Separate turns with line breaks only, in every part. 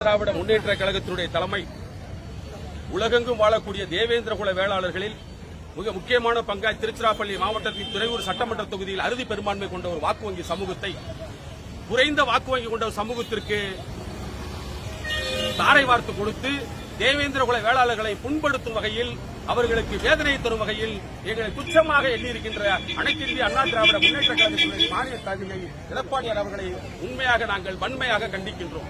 திராவிட முன்னேற்ற கழகத்தினுடைய தலைமை உலகெங்கும் வாழக்கூடிய தேவேந்திர குல வேளாளர்களில் மிக முக்கியமான பங்காய் திருச்சிராப்பள்ளி மாவட்டத்தின் துறையூர் சட்டமன்ற தொகுதியில் அறுதி பெரும்பான்மை கொண்ட ஒரு வாக்கு வங்கி சமூகத்தை குறைந்த வாக்கு வங்கி கொண்ட சமூகத்திற்கு தாரை வார்த்து கொடுத்து தேவேந்திர குல வேளாளர்களை புண்படுத்தும் வகையில் அவர்களுக்கு வேதனை தரும் வகையில் எங்களை துச்சமாக எண்ணியிருக்கின்ற அனைத்து இந்திய அண்ணா திராவிட முன்னேற்ற கழகத்தினுடைய மாநில தலைமை எடப்பாடியார் அவர்களை உண்மையாக நாங்கள் வன்மையாக கண்டிக்கின்றோம்.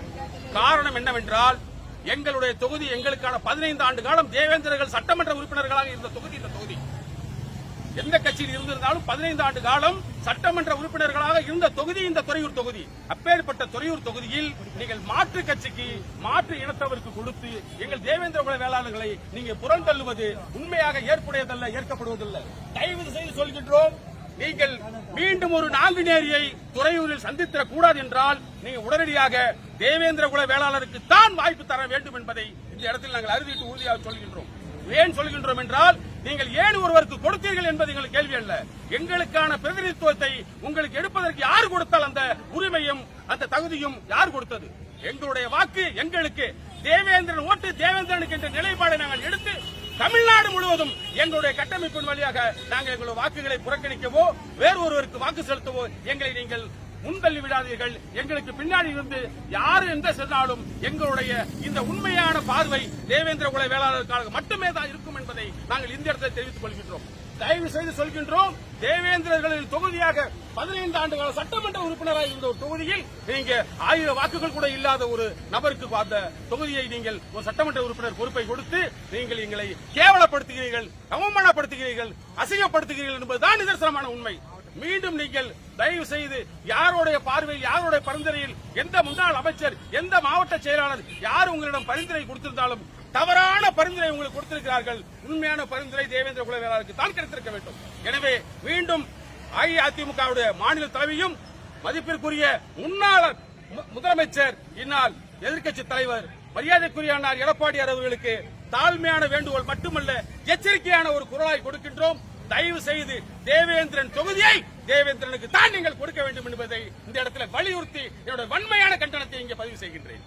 காரணம் என்னவென்றால் எங்களுடைய தொகுதி எங்களுக்கான 15 ஆண்டு காலம் தேவேந்திரர்கள் சட்டமன்ற உறுப்பினர்களாக இருந்த தொகுதி இந்த தொகுதி. எந்த கட்சியில் இருந்திருந்தாலும் 15 ஆண்டு காலம் சட்டமன்ற உறுப்பினர்களாக இருந்த தொகுதி இந்த துறையூர் தொகுதி. அப்பேற்பட்ட துறையூர் தொகுதியில் நீங்கள் மாற்று கட்சிக்கு மாற்று இனத்தவருக்கு கொடுத்து எங்கள் தேவேந்திர குல வேளாளர்களை நீங்க புறந்தள்ளுவது உண்மையாக ஏற்புடையதல்ல, ஏற்கப்படுவதில்லை. தயவு செய்து சொல்கின்றோம், நீங்கள் மீண்டும் ஒரு நாங்குநேரியை துறையூரில் சந்தித்திடக் கூடாது என்றால் நீங்கள் உடனடியாக தேவேந்திர குல வேளாளருக்கு தான் வாய்ப்பு தர வேண்டும் என்பதை இந்த இடத்தில் நாங்கள் அறுதிட்டு உறுதியாக சொல்கின்றோம். ஏன் சொல்கின்றோம் என்றால் நீங்கள் ஏன் ஒருவருக்கு கொடுத்தீர்கள் என்பது எங்களுக்கு கேள்வி அல்ல. எங்களுக்கான பிரதிநிதித்துவத்தை உங்களுக்கு எடுப்பதற்கு யார் கொடுத்தால் அந்த உரிமையும் அந்த தகுதியும் யார் கொடுத்தது? எங்களுடைய வாக்கு எங்களுக்கு, தேவேந்திரன் ஓட்டு தேவேந்திரனுக்கு என்ற நிலைப்பாடை நாங்கள் எடுத்து தமிழ்நாடு முழுவதும் எங்களுடைய கட்டமைப்பின் வழியாக நாங்கள் எங்களுடைய வாக்குகளை புறக்கணிக்கவோ வேறு ஒருவருக்கு வாக்கு செலுத்தவோ எங்களை நீங்கள் முன்தள்ளி விடாதீர்கள். எங்களுக்கு பின்னாடி இருந்து யாரு எந்த சொன்னாலும் எங்களுடைய இந்த உண்மையான பார்வை தேவேந்திர குல வேளாளர்களுக்காக மட்டுமே தான் இருக்கும் என்பதை நாங்கள் இந்த இடத்தில் தெரிவித்துக் கொள்கின்றோம். தயவு செய்து சொல்கின்றோம், தேவேந்திரர்களின் தொகுதியாக 15 ஆண்டுகால சட்டமன்ற உறுப்பினராக இருந்த ஒரு தொகுதியில் நீங்க 1000 வாக்குகள் கூட இல்லாத ஒரு நபருக்கு அந்த தொகுதியை நீங்கள் ஒரு சட்டமன்ற உறுப்பினர் பொறுப்பை கொடுத்து நீங்கள் எங்களை கேவலப்படுத்துகிறீர்கள், அவமானப்படுத்துகிறீர்கள், அசிங்கப்படுத்துகிறீர்கள் என்பதுதான் நிதர்சனமான உண்மை. மீண்டும் நீங்கள் தயவு செய்து யாருடைய பார்வையில் யாருடைய பரிந்துரையில் எந்த முன்னாள் அமைச்சர் எந்த மாவட்ட செயலாளர் யார் உங்களிடம் பரிந்துரை கொடுத்திருந்தாலும் தவறான பரிந்துரை உங்களுக்கு கொடுத்திருக்கிறார்கள். உண்மையான பரிந்துரை தேவேந்திர குல வேளாளருக்கு தான் கிடைத்திருக்க வேண்டும். எனவே மீண்டும் அஇஅதிமுகவுடைய மாநில தலைவியும் மதிப்பிற்குரிய முன்னாள் முதலமைச்சர் இந்நாள் எதிர்க்கட்சி தலைவர் மரியாதைக்குரிய அண்ணார் எடப்பாடியார் அவர்களுக்கு தாழ்மையான வேண்டுகோள் மட்டுமல்ல எச்சரிக்கையான ஒரு குரலாய் கொடுக்கின்றோம். தயவு செய்து தேவேந்திரன் தொகுதியை தேவேந்திரனுக்கு தான் நீங்கள் கொடுக்க வேண்டும் என்பதை இந்த இடத்துல வலியுறுத்தி என்னுடைய வன்மையான கண்டனத்தை இங்கே பதிவு செய்கின்றேன்.